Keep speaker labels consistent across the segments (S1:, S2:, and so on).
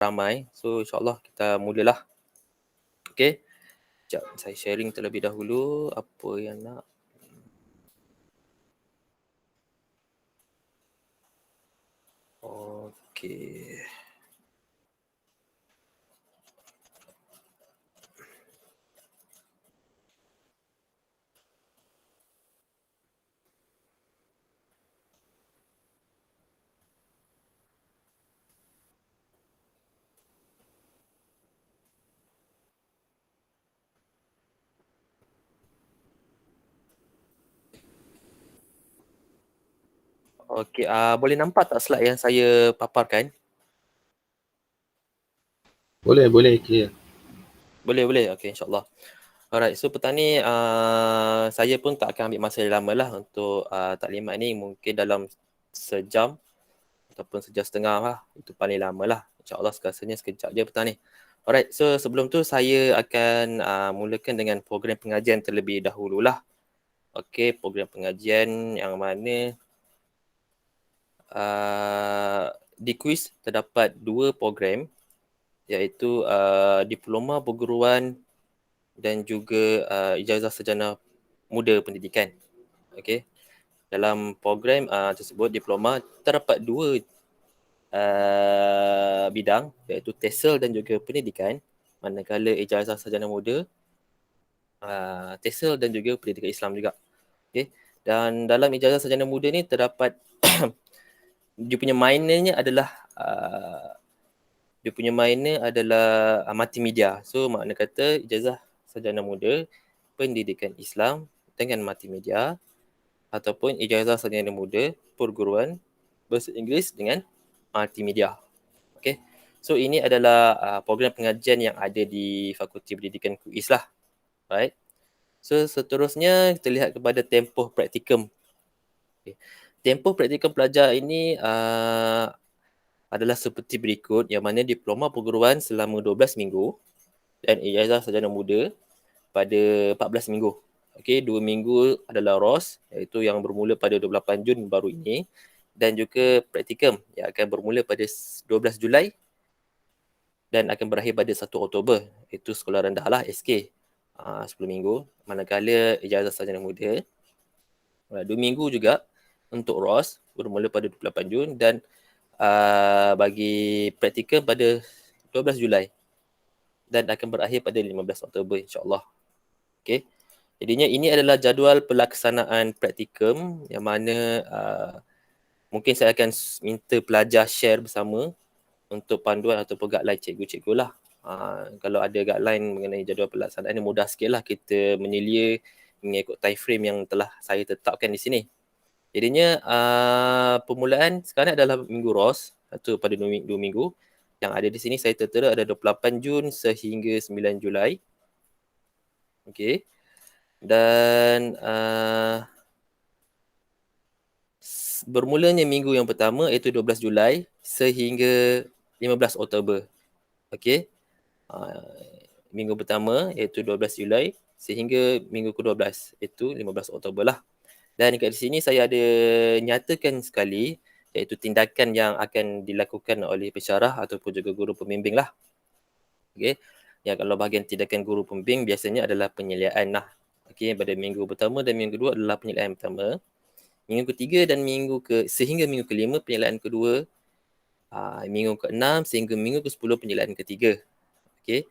S1: ramai. So insyaAllah kita mulalah. Okay. Sekejap, saya sharing terlebih dahulu apa yang nak. Okay. Okay, boleh nampak tak slide yang saya paparkan?
S2: Boleh, clear.
S1: Boleh. Okay, insyaAllah. Alright, so petang ni saya pun tak akan ambil masa lama lah untuk taklimat ni. Mungkin dalam sejam ataupun sejam setengah lah. Itu paling lama lah. InsyaAllah rasanya sekejap je petang ni. Alright, so sebelum tu saya akan mulakan dengan program pengajian terlebih dahululah. Okay, program pengajian yang mana di kuis terdapat 2 program, iaitu Diploma Perguruan dan juga Ijazah Sarjana Muda Pendidikan. Okay. Dalam program tersebut, diploma, terdapat 2 bidang, iaitu TESOL dan juga pendidikan, manakala Ijazah Sarjana Muda, TESOL dan juga pendidikan Islam juga. Okay. Dan dalam Ijazah Sarjana Muda ni terdapat dia punya minornya adalah multimedia. So makna kata Ijazah Sarjana Muda Pendidikan Islam dengan multimedia, ataupun Ijazah Sarjana Muda Perguruan Bahasa Inggeris dengan multimedia. Okay. So ini adalah program pengajian yang ada di Fakulti Pendidikan KUIS lah. Right. So seterusnya kita lihat kepada tempoh praktikum. Okay. Tempoh praktikum pelajar ini adalah seperti berikut, yang mana diploma perguruan selama 12 minggu dan ijazah sarjana muda pada 14 minggu. Okey, 2 minggu adalah ROS, iaitu yang bermula pada 28 Jun baru ini, dan juga praktikum yang akan bermula pada 12 Julai dan akan berakhir pada 1 Oktober, iaitu sekolah rendah lah, SK. 10 minggu. Manakala ijazah sarjana muda 2 minggu juga untuk ROS bermula pada 28 Jun dan bagi praktikum pada 12 Julai dan akan berakhir pada 15 Oktober insyaAllah. Okay. Jadinya ini adalah jadual pelaksanaan praktikum yang mana mungkin saya akan minta pelajar share bersama untuk panduan ataupun guideline cikgu-cikgu lah. Kalau ada guideline mengenai jadual pelaksanaan ini, mudah sikit lah kita menyelia mengikut time frame yang telah saya tetapkan di sini. Jadinya permulaan sekarang adalah minggu ROS, atau pada 2 minggu. Yang ada di sini saya tertera ada 28 Jun sehingga 9 Julai. Okey. Dan bermulanya minggu yang pertama iaitu 12 Julai sehingga 15 Oktober. Okey. Minggu pertama iaitu 12 Julai sehingga minggu ke-12 iaitu 15 Oktober lah. Dan kat sini saya ada nyatakan sekali iaitu tindakan yang akan dilakukan oleh pensyarah ataupun juga guru pembimbing lah. Okey. Ya, kalau bahagian tindakan guru pembimbing biasanya adalah penyeliaan lah. Okey, pada minggu pertama dan minggu kedua adalah penyeliaan pertama. Minggu ketiga dan sehingga minggu kelima penyeliaan kedua. Minggu ke-6 sehingga minggu ke-10 penyeliaan ketiga. Okey.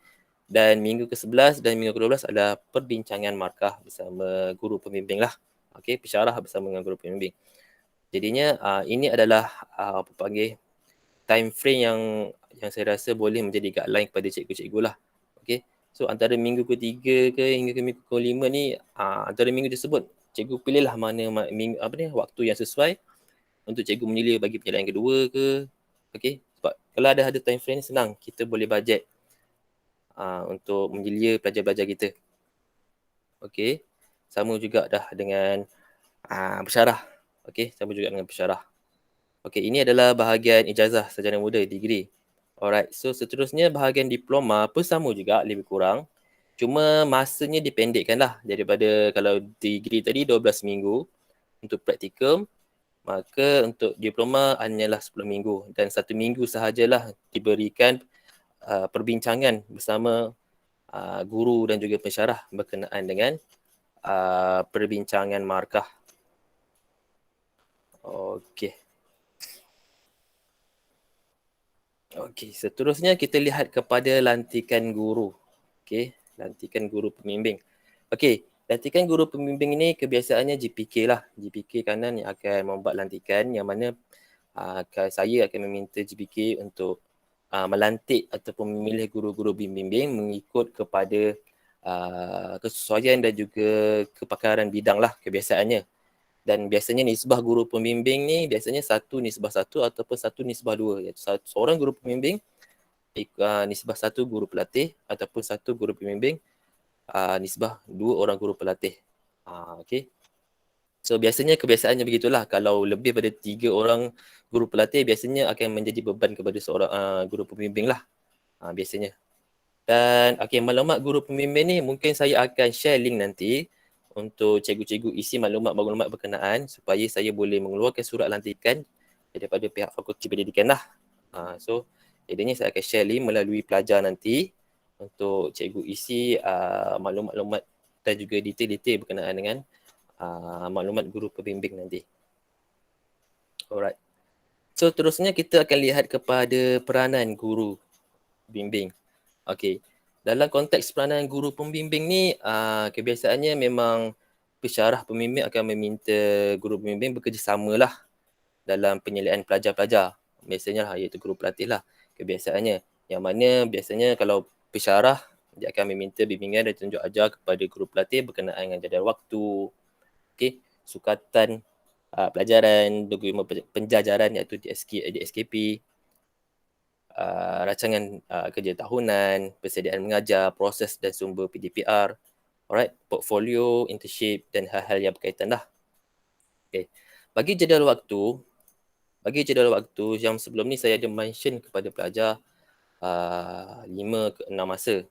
S1: Dan minggu ke-11 dan minggu ke-12 adalah perbincangan markah bersama guru pembimbing lah. Okey, pensyarah bersama dengan guru pembimbing. Jadinya ini adalah time frame yang saya rasa boleh menjadi guideline kepada cikgu-cikgu lah. Okey. So antara minggu ke-3 ke hingga ke minggu ke-5 ni, antara minggu tersebut cikgu pilihlah mana waktu yang sesuai untuk cikgu menyelia bagi penyelidikan kedua ke. Okey. Sebab kalau ada time frame senang, kita boleh bajet untuk menyelia pelajar-pelajar kita. Okey. Sama juga dah dengan pensyarah. Okey, sama juga dengan pensyarah. Okey, ini adalah bahagian ijazah sarjana muda, degree. Alright, so seterusnya bahagian diploma pun sama juga lebih kurang. Cuma masanya dipendekkan lah daripada kalau degree tadi 12 minggu untuk praktikum, maka untuk diploma hanyalah 10 minggu dan 1 minggu sahajalah diberikan perbincangan bersama guru dan juga pensyarah berkenaan dengan perbincangan markah. Okey. Okey, seterusnya kita lihat kepada lantikan guru. Okey, lantikan guru pembimbing. Okey, lantikan guru pembimbing ini kebiasaannya GPK lah. GPK kanan yang akan membuat lantikan, yang mana saya akan meminta GPK untuk melantik ataupun memilih guru-guru pembimbing mengikut kepada kesesuaian dan juga kepakaran bidang lah kebiasaannya. Dan biasanya nisbah guru pembimbing ni biasanya 1:1 ataupun 1:2, iaitu seorang guru pembimbing nisbah 1 guru pelatih ataupun 1 guru pembimbing nisbah 2 orang guru pelatih. Okey. So biasanya kebiasaannya begitulah. Kalau lebih pada 3 orang guru pelatih biasanya akan menjadi beban kepada seorang guru pembimbing lah. Biasanya. Dan maklumat guru pembimbing ni mungkin saya akan share link nanti untuk cikgu-cikgu isi maklumat-maklumat berkenaan supaya saya boleh mengeluarkan surat lantikan daripada pihak Fakulti Pendidikan lah. So, jadinya saya akan share link melalui pelajar nanti untuk cikgu isi maklumat-maklumat dan juga detail-detail berkenaan dengan maklumat guru pembimbing nanti. Alright. So, terusnya kita akan lihat kepada peranan guru pembimbing. Okey. Dalam konteks peranan guru pembimbing ni, kebiasaannya memang pensyarah pembimbing akan meminta guru pembimbing bekerjasama lah dalam penyelidikan pelajar-pelajar. Biasanya lah, iaitu guru pelatih lah kebiasaannya. Yang mana biasanya kalau pensyarah, dia akan meminta bimbingan dan tunjuk ajar kepada guru pelatih berkenaan dengan jadual waktu, sukatan pelajaran, dokumen penjajaran iaitu DSKP, rancangan kerja tahunan, persediaan mengajar, proses dan sumber PDPR, alright, portfolio, internship dan hal-hal yang berkaitan lah. Okay. Bagi jadual waktu yang sebelum ni saya ada mention kepada pelajar 5 ke 6 masa.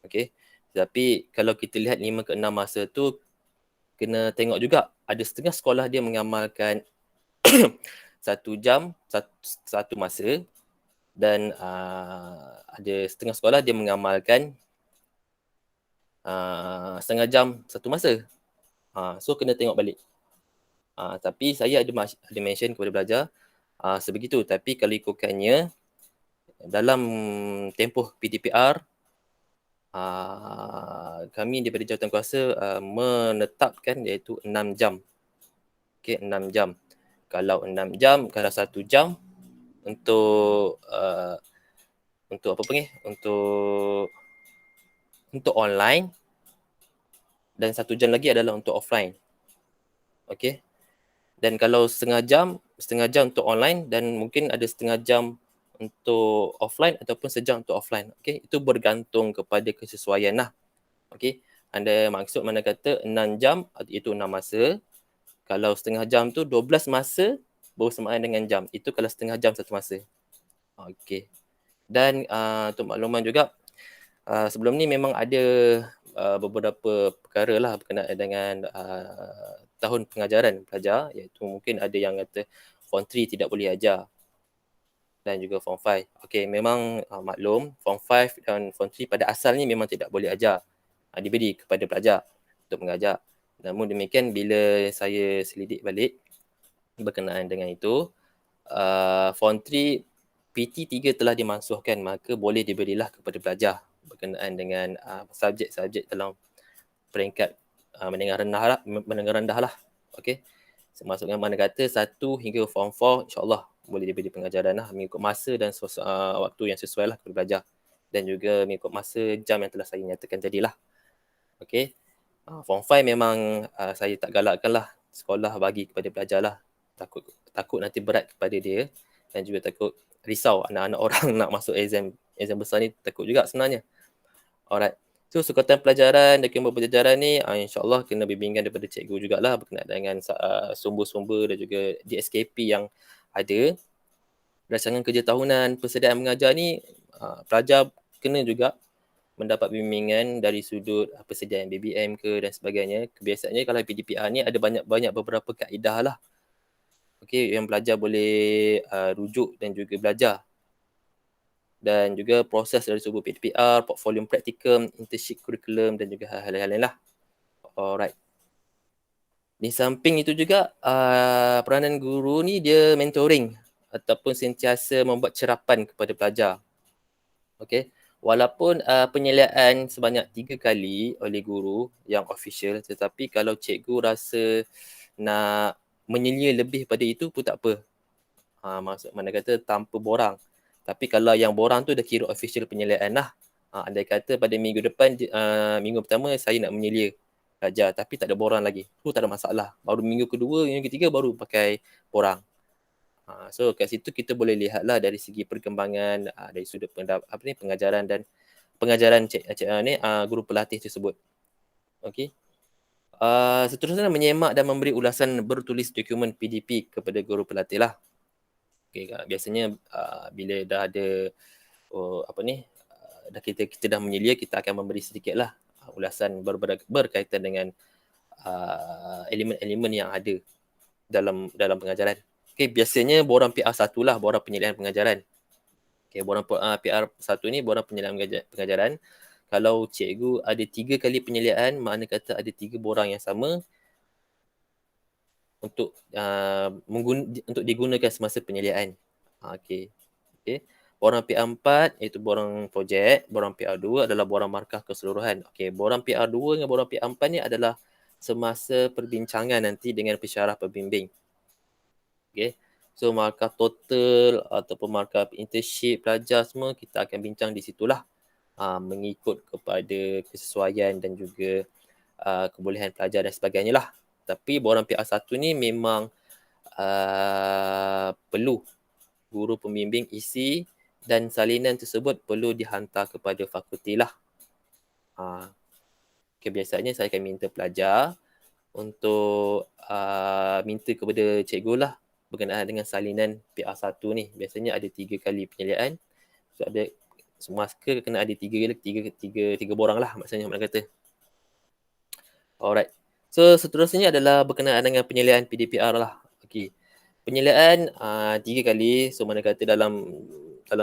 S1: Okay. Tapi kalau kita lihat 5 ke 6 masa tu, kena tengok juga, ada setengah sekolah dia mengamalkan 1 jam, satu masa, dan ada setengah sekolah dia mengamalkan setengah jam satu masa. So kena tengok balik. Tapi saya ada mention kepada pelajar sebegitu. Tapi kalau ikutkannya dalam tempoh PDPR, kami daripada jawatankuasa menetapkan iaitu 6 jam. Okay, 6 jam. Kalau 6 jam, kalau 1 jam untuk untuk online, dan 1 jam lagi adalah untuk offline. Okey. Dan kalau setengah jam untuk online, dan mungkin ada setengah jam untuk offline ataupun sejam untuk offline. Okey, itu bergantung kepada kesesuaian lah. Okey. Anda maksud mana kata 6 jam iaitu 6 masa. Kalau setengah jam tu 12 masa bersamaan dengan jam. Itu kalau setengah jam satu masa. Okey. Dan untuk makluman juga, sebelum ni memang ada beberapa perkara lah berkenaan dengan tahun pengajaran pelajar, iaitu mungkin ada yang kata Form 3 tidak boleh ajar dan juga Form 5. Okey, memang maklum Form 5 dan Form 3 pada asalnya memang tidak boleh ajar. Diberi kepada pelajar untuk mengajar. Namun demikian, bila saya selidik balik berkenaan dengan itu, Form 3 PT3 telah dimansuhkan, maka boleh diberilah kepada pelajar berkenaan dengan subjek-subjek dalam peringkat menengah rendah lah. Okey. Maksudnya mana kata 1 hingga Form 4 insya-Allah boleh diberi pengajaran lah mengikut masa dan waktu yang sesuai lah kepada pelajar, dan juga mengikut masa jam yang telah saya nyatakan tadi lah. Okey. Form 5 memang saya tak galakkan lah sekolah bagi kepada pelajar lah. Takut nanti berat kepada dia, dan juga takut risau anak-anak orang nak masuk exam besar ni, takut juga sebenarnya. Alright. So sukatan pelajaran dan dokumen penjajaran ni insya-Allah kena bimbingan daripada cikgu jugalah berkenaan dengan sumber-sumber dan juga DSKP yang ada. Rancangan kerja tahunan, persediaan mengajar ni pelajar kena juga mendapat bimbingan dari sudut persediaan BBM ke dan sebagainya. Kebiasaannya kalau PDPR ni ada banyak beberapa kaedah lah. Okey, yang pelajar boleh rujuk dan juga belajar. dan juga proses dari sudut PDPR, portfolio praktikum, internship kurikulum dan juga hal-hal lain lah. Alright. Di samping itu juga peranan guru ni dia mentoring ataupun sentiasa membuat cerapan kepada pelajar. Okey. Walaupun penyeliaan sebanyak 3 kali oleh guru yang official, tetapi kalau cikgu rasa nak menyelia lebih pada itu pun tak apa. Maksud mana kata tanpa borang. Tapi kalau yang borang tu dah kira official penyeliaan lah. Andai kata pada minggu depan, minggu pertama saya nak menyelia belajar tapi tak ada borang lagi. Tu tak ada masalah. Baru minggu kedua, minggu ketiga baru pakai borang. So kat situ kita boleh lihatlah dari segi perkembangan dari sudut pengajaran dan pengajaran guru pelatih tersebut. Okey. Seterusnya menyemak dan memberi ulasan bertulis dokumen PDP kepada guru pelatih lah. Okay, biasanya bila dah ada kita dah menyelia, kita akan memberi sedikitlah ulasan berkaitan dengan elemen-elemen yang ada dalam pengajaran. Okay, biasanya borang PR1 lah, borang penyeliaan pengajaran. Okay, borang PR1 ni borang penyeliaan pengajaran. Kalau cikgu ada 3 kali penyeliaan, makna kata ada 3 borang yang sama untuk untuk digunakan semasa penyeliaan. Okey. Borang PR4 iaitu borang projek, borang PR2 adalah borang markah keseluruhan. Okey, borang PR2 dengan borang PR4 ni adalah semasa perbincangan nanti dengan pensyarah pembimbing. Okey. So markah total ataupun markah internship pelajar semua kita akan bincang di situlah. Mengikut kepada kesesuaian dan juga kebolehan pelajar dan sebagainya lah. Tapi borang PR1 ni memang perlu guru pembimbing isi dan salinan tersebut perlu dihantar kepada fakulti lah. Biasanya saya akan minta pelajar untuk minta kepada cikgu lah berkenaan dengan salinan PR1 ni. Biasanya ada 3 kali penyeliaan. So ada semasa kena ada tiga borang lah maksudnya mana kata. Alright. So seterusnya adalah berkenaan dengan penyeliaan PDPR lah. Okey. Penyeliaan 3 kali, so mana kata dalam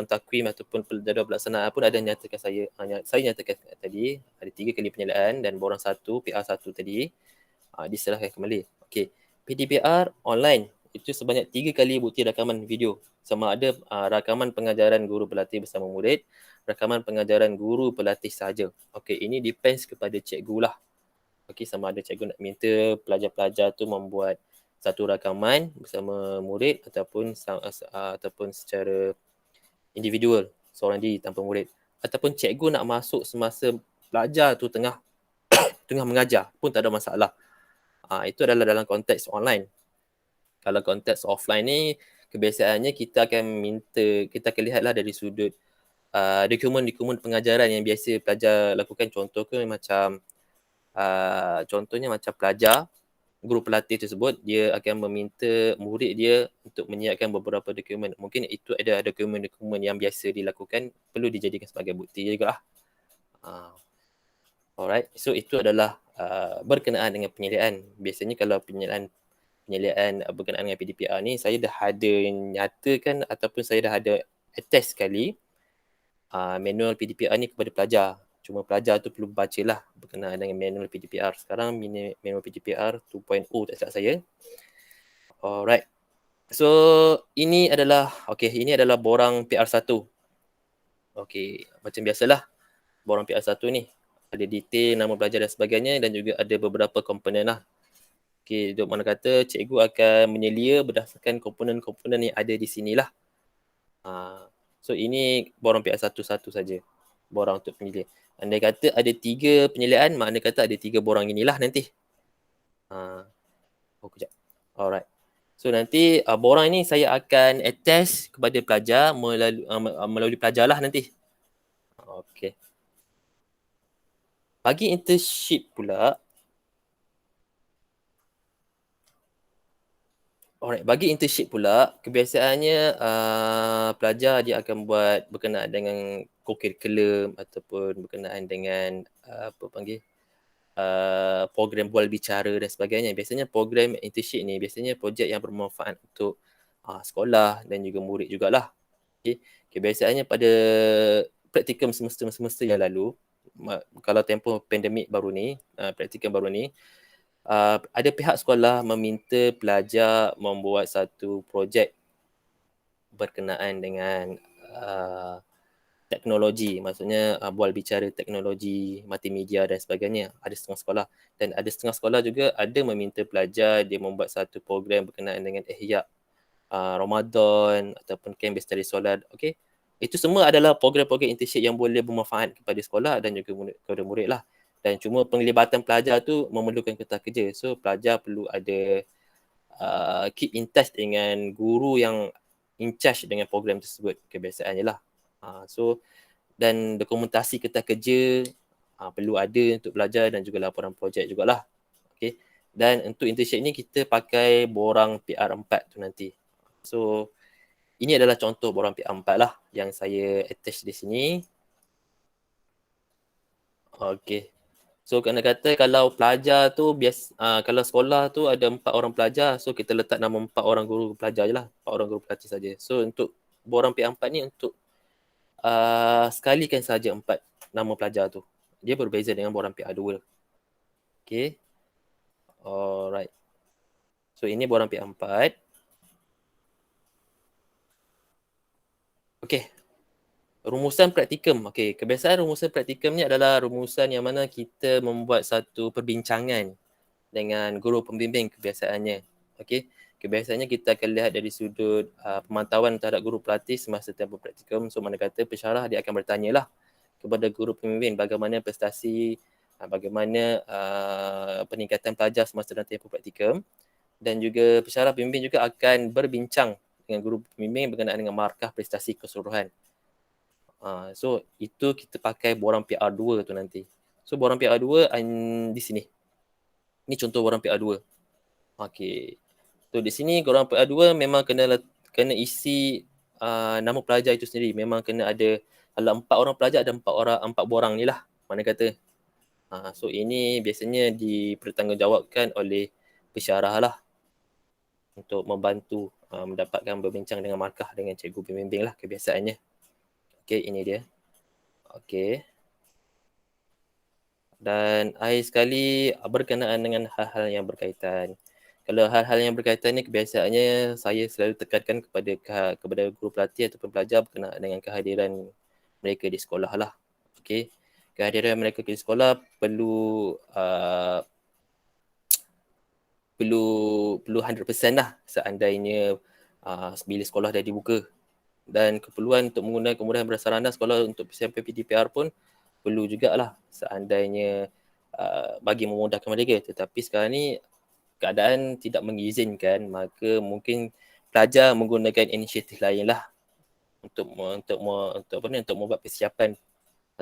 S1: takwim ataupun jadual pelaksanaan pun ada nyatakan saya nyatakan tadi ada 3 kali penyeliaan dan borang 1 PR1 tadi diserahkan kembali. Okey. PDPR online itu sebanyak 3 kali bukti rakaman video, sama ada rakaman pengajaran guru pelatih bersama murid, rakaman pengajaran guru pelatih sahaja. Okey, ini depends kepada cikgu lah. Okey, sama ada cikgu nak minta pelajar-pelajar tu membuat satu rakaman bersama murid ataupun secara individual seorang diri tanpa murid, ataupun cikgu nak masuk semasa pelajar tu tengah mengajar pun tak ada masalah. Itu adalah dalam konteks online. Kalau konteks offline ni kebiasaannya kita akan lihatlah dari sudut dokumen-dokumen pengajaran yang biasa pelajar lakukan. Contohnya macam pelajar, guru pelatih tersebut dia akan meminta murid dia untuk menyiapkan beberapa dokumen. Mungkin itu ada dokumen-dokumen yang biasa dilakukan, perlu dijadikan sebagai bukti juga lah. Alright, so itu adalah berkenaan dengan penyeliaan. Biasanya kalau penyeliaan berkenaan dengan PDPR ni, saya dah ada nyatakan ataupun saya dah ada attest sekali manual PDPR ni kepada pelajar. Cuma pelajar tu perlu bacalah berkenaan dengan manual PDPR. Sekarang manual PDPR 2.0 tak silap saya. Alright. So ini adalah borang PR1. Okey, macam biasalah borang PR1 ni ada detail nama pelajar dan sebagainya dan juga ada beberapa komponen lah. Okey, duk mana kata cikgu akan menyelia berdasarkan komponen-komponen yang ada di sinilah. So ini borang PR1 satu saja. Borang untuk penyelia. Andai kata ada 3 penyeliaan, makna kata ada 3 borang inilah nanti. Kejap. Alright. So nanti borang ini saya akan attach kepada pelajar melalui pelajar lah nanti. Okey. Bagi internship pula, kebiasaannya pelajar dia akan buat berkenaan dengan kurikulum ataupun berkenaan dengan program bual bicara dan sebagainya. Biasanya program internship ni biasanya projek yang bermanfaat untuk sekolah dan juga murid jugalah. Okay. Okay, biasanya pada praktikum semester-semester yang lalu, kalau tempoh pandemik baru ni, praktikum baru ni, ada pihak sekolah meminta pelajar membuat satu projek berkenaan dengan teknologi, maksudnya bual bicara teknologi, multimedia dan sebagainya. Ada setengah sekolah, dan ada setengah sekolah juga ada meminta pelajar dia membuat satu program berkenaan dengan ihya Ramadan ataupun kem bestari solat. Okey, itu semua adalah program-program internship yang boleh bermanfaat kepada sekolah dan juga kepada murid lah. Dan cuma penglibatan pelajar tu memerlukan kertas kerja, so pelajar perlu ada keep in touch dengan guru yang in charge dengan program tersebut, kebiasaannya lah. So dan dokumentasi kertas kerja perlu ada untuk belajar dan juga laporan projek jugalah. Okay. Dan untuk internship ni kita pakai borang PR4 tu nanti. So ini adalah contoh borang PR4 lah yang saya attach di sini. Okay. So kena kata kalau pelajar tu kalau sekolah tu ada 4 orang pelajar, so kita letak nama 4 orang guru pelajar je lah, 4 orang guru pelatih saja. So untuk borang PR4 ni untuk sekalikan saja 4 nama pelajar tu. Dia berbeza dengan borang PR2. Okay. Alright. So ini borang PR4. Okay. Rumusan praktikum. Okay, kebiasaan rumusan praktikum ni adalah rumusan yang mana kita membuat satu perbincangan dengan guru pembimbing kebiasaannya. Okay, kebiasaannya kita akan lihat dari sudut pemantauan terhadap guru pelatih semasa tempoh praktikum. So mana kata pensyarah dia akan bertanya lah kepada guru pembimbing bagaimana prestasi, bagaimana peningkatan pelajar semasa dalam tempoh praktikum, dan juga pensyarah pembimbing juga akan berbincang dengan guru pembimbing berkenaan dengan markah prestasi keseluruhan. So itu kita pakai borang PR2 tu nanti. So borang PR2 di sini. Ini contoh borang PR2. Okay. So di sini borang PR2 memang kena isi nama pelajar itu sendiri. Memang kena ada, kalau 4 orang pelajar ada 4 borang ni lah. Mana kata. So ini biasanya dipertanggungjawabkan oleh pensyarah lah untuk membantu mendapatkan berbincang dengan markah dengan cikgu pembimbing lah kebiasaannya. Okay, ini dia. Okay. Dan akhir sekali berkenaan dengan hal-hal yang berkaitan. Kalau hal-hal yang berkaitan ni kebiasaannya saya selalu tekankan kepada guru pelatih ataupun pelajar berkenaan dengan kehadiran mereka di sekolah lah. Okay. Kehadiran mereka di sekolah perlu 100% lah seandainya bila sekolah dah dibuka. Dan keperluan untuk menggunakan kemudahan prasarana sekolah untuk persiapan PDPR pun perlu jugalah seandainya bagi memudahkan mereka. Tetapi sekarang ni keadaan tidak mengizinkan, maka mungkin pelajar menggunakan inisiatif lain lah untuk membuat persiapan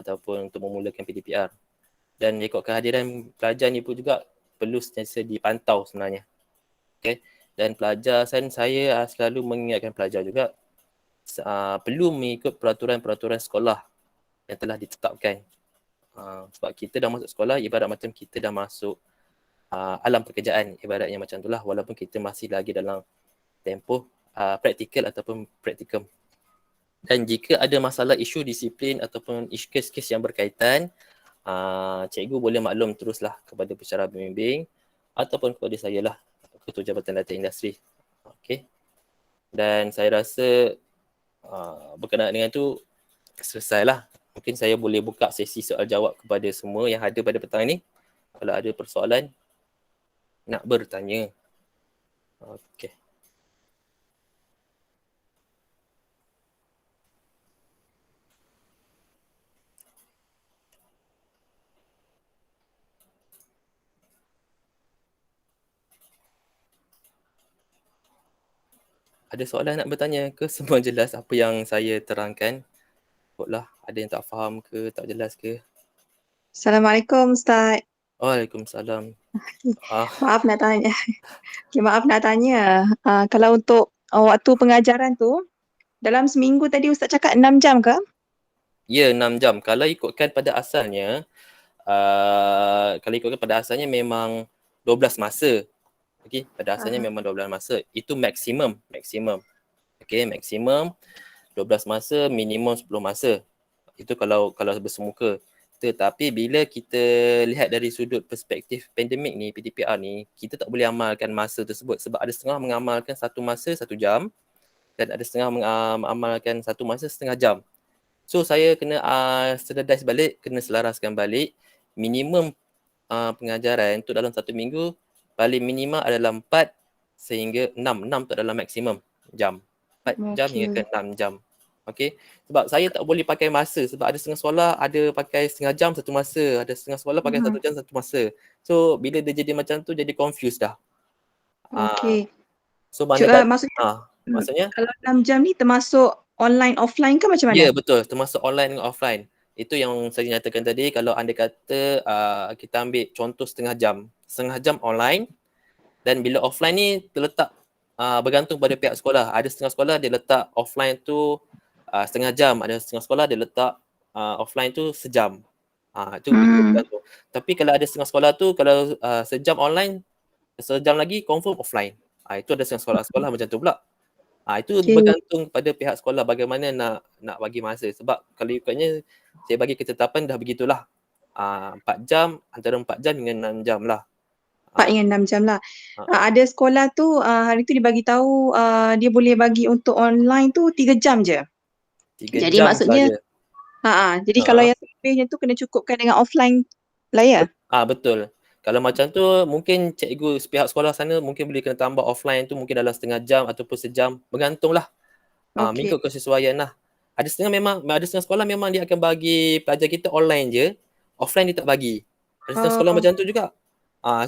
S1: ataupun untuk memulakan PDPR. Dan rekod kehadiran pelajar ni pun juga perlu sentiasa dipantau sebenarnya. Okay. Dan pelajar saya selalu mengingatkan pelajar juga perlu mengikut peraturan-peraturan sekolah yang telah ditetapkan. Sebab kita dah masuk sekolah ibarat macam kita dah masuk alam pekerjaan, ibaratnya macam itulah, walaupun kita masih lagi dalam tempoh praktikal ataupun praktikum. Dan jika ada masalah isu disiplin ataupun isu kes-kes yang berkaitan, cikgu boleh maklum teruslah kepada pensyarah pembimbing ataupun kepada saya lah, Ketua Jabatan Data Industri. Okay. Dan saya rasa berkenaan dengan tu selesailah. Mungkin saya boleh buka sesi soal jawab kepada semua yang ada pada petang ini. Kalau ada persoalan nak bertanya. Okey. Ada soalan nak bertanya ke? Semua jelas apa yang saya terangkan? Takutlah ada yang tak faham ke, tak jelas ke?
S3: Assalamualaikum Ustaz.
S1: Waalaikumsalam.
S3: Maaf nak tanya. Okay, maaf nak tanya. Kalau untuk waktu pengajaran tu, dalam seminggu tadi Ustaz cakap 6 jam ke?
S1: Ya, 6 jam. Kalau ikutkan pada asalnya, memang 12 masa. Okey, pada asalnya memang 12 masa. Itu maksimum. Okey, maksimum. 12 masa, minimum 10 masa. Itu kalau bersemuka. Tetapi bila kita lihat dari sudut perspektif pandemik ni, PTPR ni, kita tak boleh amalkan masa tersebut sebab ada setengah mengamalkan 1 masa 1 jam dan ada setengah mengamalkan 1 masa setengah jam. So saya kena standardize balik, kena selaraskan balik. Minimum pengajaran untuk dalam 1 minggu paling minimal adalah 4 sehingga 6. 6 tu adalah maksimum jam. 4 jam hingga ke 6 jam. Okey. Sebab saya tak boleh pakai masa sebab ada setengah sekolah ada pakai setengah jam 1 masa, ada setengah sekolah pakai 1 jam 1 masa. So bila dia jadi macam tu jadi confused dah.
S3: Okey.
S1: So mana
S3: Maksudnya kalau 6 jam ni termasuk online offline ke macam mana?
S1: Ya, betul. Termasuk online dan offline. Itu yang saya nyatakan tadi, kalau anda kata kita ambil contoh setengah jam online, dan bila offline ni terletak bergantung pada pihak sekolah. Ada setengah sekolah dia letak offline tu setengah jam, ada setengah sekolah dia letak offline tu sejam. Itu bergantung. Tapi kalau ada setengah sekolah tu, kalau sejam online, sejam lagi confirm offline. Itu ada setengah sekolah macam tu pula. Itu bergantung pada pihak sekolah bagaimana nak bagi masa. Sebab kalau ikutnya saya bagi ketetapan dah begitulah. 4 jam, antara 4 jam hingga 6 jam lah.
S3: 4 hingga 6 jam lah. Ada sekolah tu hari tu dia bagi tahu dia boleh bagi untuk online tu 3 jam je.
S1: 3
S3: jadi
S1: jam
S3: maksudnya
S1: sahaja.
S3: Jadi kalau yang lebihnya tu kena cukupkan dengan offline lah ya?
S1: Betul. Kalau macam tu mungkin cikgu pihak sekolah sana mungkin boleh kena tambah offline tu mungkin dalam setengah jam ataupun sejam. Bergantunglah. Mengikut kesesuaian lah. Ada setengah sekolah memang dia akan bagi pelajar kita online je, offline dia tak bagi. Ada setengah sekolah macam tu juga.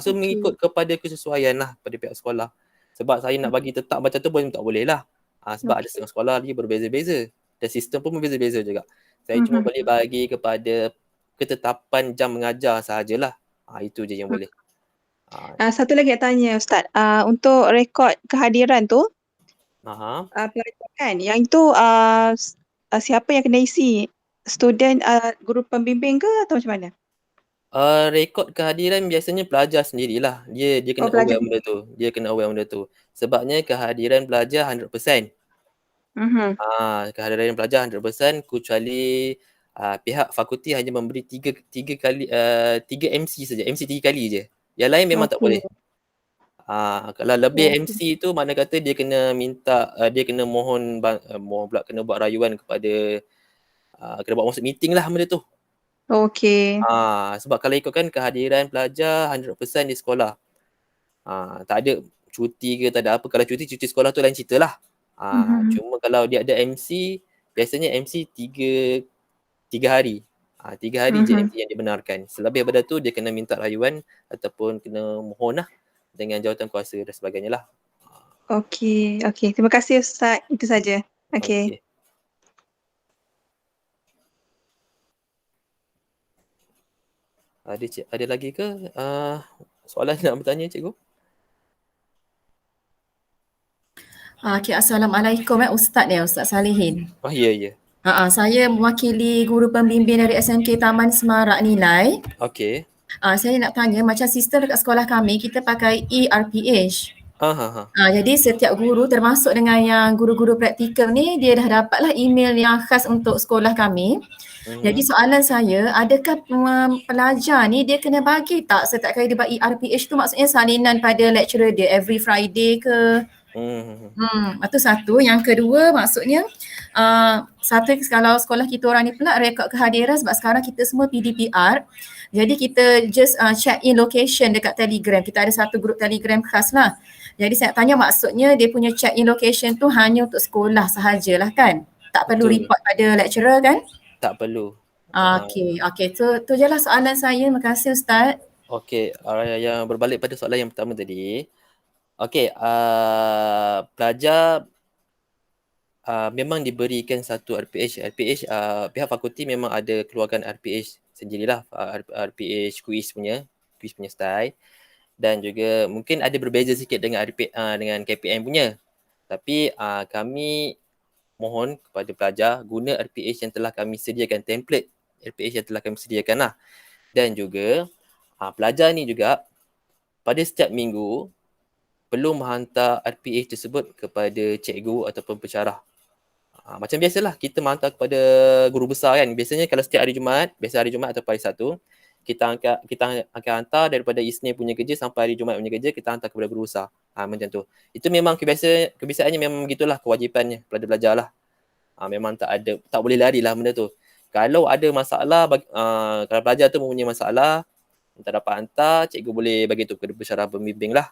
S1: So mengikut kepada kesesuaian lah pada pihak sekolah. Sebab saya nak bagi tetap macam tu pun tak boleh lah. Sebab ada setengah sekolah dia berbeza-beza. Dan sistem pun berbeza-beza juga. Saya cuma boleh bagi kepada ketetapan jam mengajar sahajalah. Itu je yang boleh.
S3: Satu lagi nak tanya Ustaz. Untuk rekod kehadiran tu, pelajar kan, yang itu siapa yang kena isi? Student, guru pembimbing ke atau macam mana?
S1: Rekod kehadiran biasanya pelajar sendirilah. Dia kena aware benda tu. Dia kena aware benda tu. Sebabnya kehadiran pelajar 100%. Kehadiran pelajar 100% kecuali pihak fakulti hanya memberi 3 MC saja. MC 3 kali je. Yang lain memang tak boleh. Kalau lebih MC tu mana kata dia kena minta, dia kena mohon pula, kena buat rayuan kepada kena buat masuk meeting lah benda tu. Sebab kalau ikutkan kehadiran pelajar 100% di sekolah. Tak ada cuti ke tak ada apa. Kalau cuti sekolah tu lain cerita lah. Cuma kalau dia ada MC, biasanya MC 3 hari. 3 hari je MC yang dibenarkan. Selebih daripada tu dia kena minta rayuan ataupun kena mohon lah dengan jawatan kuasa dan sebagainya lah.
S3: Okey. Terima kasih Ustaz. Itu saja. Okey. Ada lagi ke soalan nak bertanya cikgu?
S4: Okey, Assalamualaikum Ustaz Salihin.
S1: Ya.
S4: Saya mewakili guru pembimbing dari SMK Taman Semarak Nilai.
S1: Okey.
S4: Saya nak tanya macam sistem dekat sekolah kami kita pakai ERPH. Jadi setiap guru termasuk dengan yang guru-guru praktikal ni dia dah dapatlah email yang khas untuk sekolah kami. Jadi soalan saya, adakah pelajar ni dia kena bagi tak setiap kali dia buat ERPH tu, maksudnya salinan pada lecturer dia every Friday ke? Itu satu. Yang kedua maksudnya satu kalau sekolah kita orang ni pula rekod kehadiran sebab sekarang kita semua PDPR. Jadi kita just check in location dekat Telegram. Kita ada satu grup Telegram khas lah. Jadi saya tanya maksudnya dia punya check in location tu hanya untuk sekolah sahajalah kan? Tak perlu report pada lecturer kan?
S1: Tak perlu.
S4: Okey. Tu je lah soalan saya. Terima kasih Ustaz.
S1: Okey, yang berbalik pada soalan yang pertama tadi. Okey, pelajar memang diberikan satu RPH. Pihak fakulti memang ada keluarkan RPH sendirilah. RPH quiz punya style. Dan juga mungkin ada berbeza sikit dengan dengan KPM punya. Tapi kami mohon kepada pelajar guna RPH yang telah kami sediakan, template RPH yang telah kami sediakan lah. Dan juga pelajar ni juga pada setiap minggu perlu menghantar RPH tersebut kepada cikgu ataupun pensyarah. Macam biasalah kita menghantar kepada guru besar kan. Biasanya kalau setiap hari Jumaat, biasa hari Jumaat atau hari Sabtu, kita akan hantar daripada Isnin punya kerja sampai hari Jumaat punya kerja, kita hantar kepada guru besar. Macam tu. Itu memang kebiasaannya memang begitulah, kewajipannya pelajar-pelajar lah. Memang tak boleh lari lah benda tu. Kalau ada masalah, kalau pelajar tu mempunyai masalah, tak dapat hantar, cikgu boleh bagi tu kepada pensyarah pembimbing lah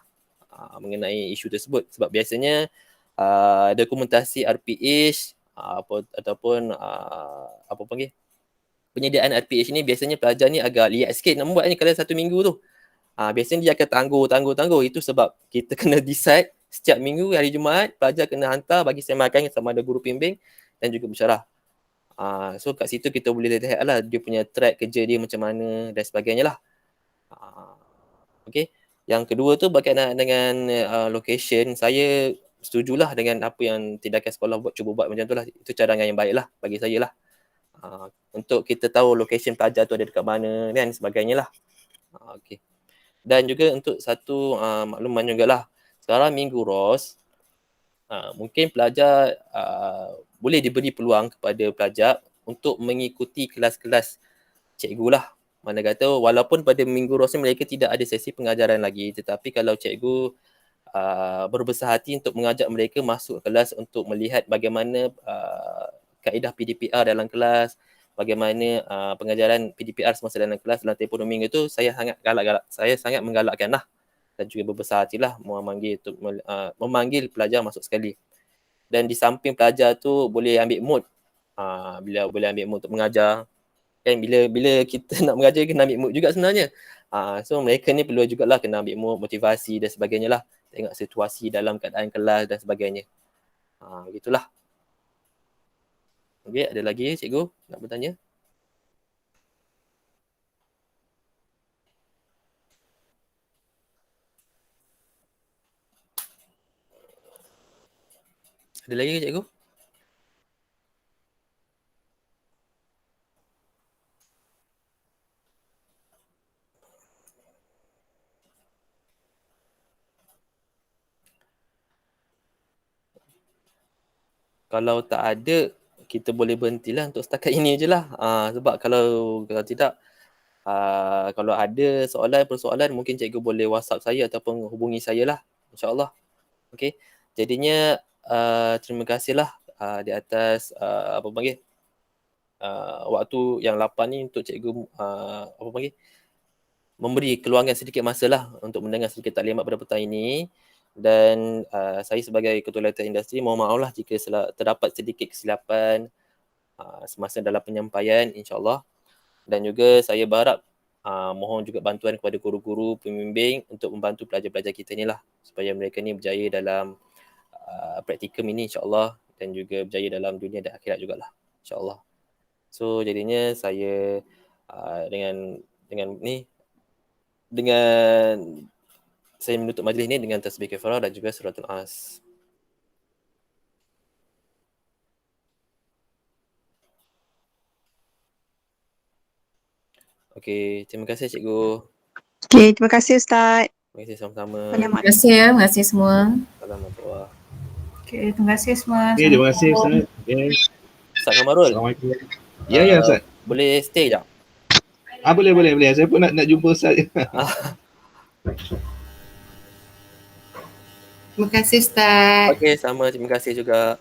S1: mengenai isu tersebut. Sebab biasanya dokumentasi RPH ataupun apa panggil, penyediaan RPH ni biasanya pelajar ni agak liat sikit nak buat ni kalau 1 minggu tu. Biasanya dia akan tangguh. Itu sebab kita kena decide setiap minggu hari Jumaat pelajar kena hantar bagi semakan sama ada guru pembimbing dan juga pensyarah. So kat situ kita boleh lihat lah dia punya track kerja dia macam mana dan sebagainya lah. Okay. Yang kedua tu berkaitan dengan location, saya setujulah dengan apa yang tindakan sekolah cuba buat macam tu lah. Itu cadangan yang baik lah bagi saya lah. Untuk kita tahu location pelajar tu ada dekat mana dan sebagainya lah. Okay. Dan juga untuk satu makluman jugalah, sekarang minggu ROS, mungkin pelajar boleh diberi peluang kepada pelajar untuk mengikuti kelas-kelas cikgu lah. Mana kata walaupun pada minggu ROS ni mereka tidak ada sesi pengajaran lagi, tetapi kalau cikgu berbesar hati untuk mengajak mereka masuk kelas untuk melihat bagaimana kaedah PDPR dalam kelas, bagaimana pengajaran PDPR semasa dalam kelas dalam tempoh 2 minggu tu, saya sangat menggalakkan lah dan juga berbesar hatilah memanggil pelajar masuk sekali. Dan di samping pelajar tu boleh ambil mood, bila boleh ambil mood untuk mengajar kan, bila kita nak mengajar kena ambil mood juga sebenarnya. So mereka ni perlu jugalah kena ambil mood, motivasi dan sebagainya lah, tengok situasi dalam keadaan kelas dan sebagainya. Begitulah. Okay, ada lagi cikgu nak bertanya? Ada lagi ke cikgu? Kalau tak ada, kita boleh berhentilah untuk setakat ini je lah. Sebab kalau tidak, kalau ada persoalan, mungkin cikgu boleh WhatsApp saya ataupun hubungi saya lah. InsyaAllah. Okay. Jadinya, terima kasihlah di atas waktu yang lapang ni untuk cikgu memberi keluangan sedikit masa lah untuk mendengar sedikit taklimat pada petang ini. Dan saya sebagai Ketua Latihan Industri mohon maaf lah jika terdapat sedikit kesilapan semasa dalam penyampaian, insyaAllah. Dan juga saya berharap mohon juga bantuan kepada guru-guru pembimbing untuk membantu pelajar-pelajar kita ni lah, supaya mereka ni berjaya dalam praktikum ini insyaAllah, dan juga berjaya dalam dunia dan akhirat jugalah insyaAllah. So jadinya saya dengan saya menutup majlis ini dengan tasbih kafarah dan juga suratul As. Okey, terima kasih cikgu.
S3: Okey, terima kasih Ustaz.
S1: Terima kasih sama-sama.
S4: Terima kasih ya, terima kasih semua.
S1: Assalamualaikum.
S5: Okey, terima kasih semua.
S2: Okey, terima kasih Ustaz. Okay.
S1: Ustaz Kamarul.
S2: Assalamualaikum. Ya Ustaz.
S1: Boleh stay jap?
S2: Boleh. Saya pun nak jumpa Ustaz.
S5: Terima kasih Ustaz.
S1: Okey, sama, terima kasih juga.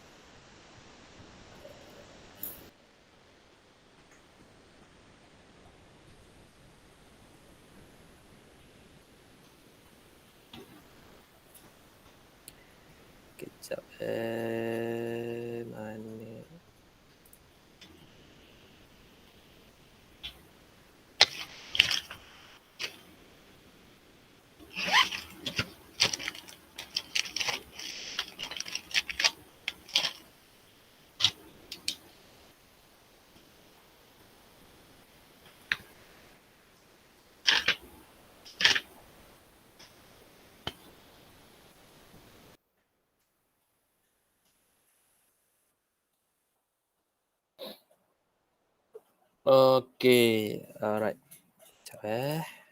S1: Kejap mana? Okey, alright. Sekejap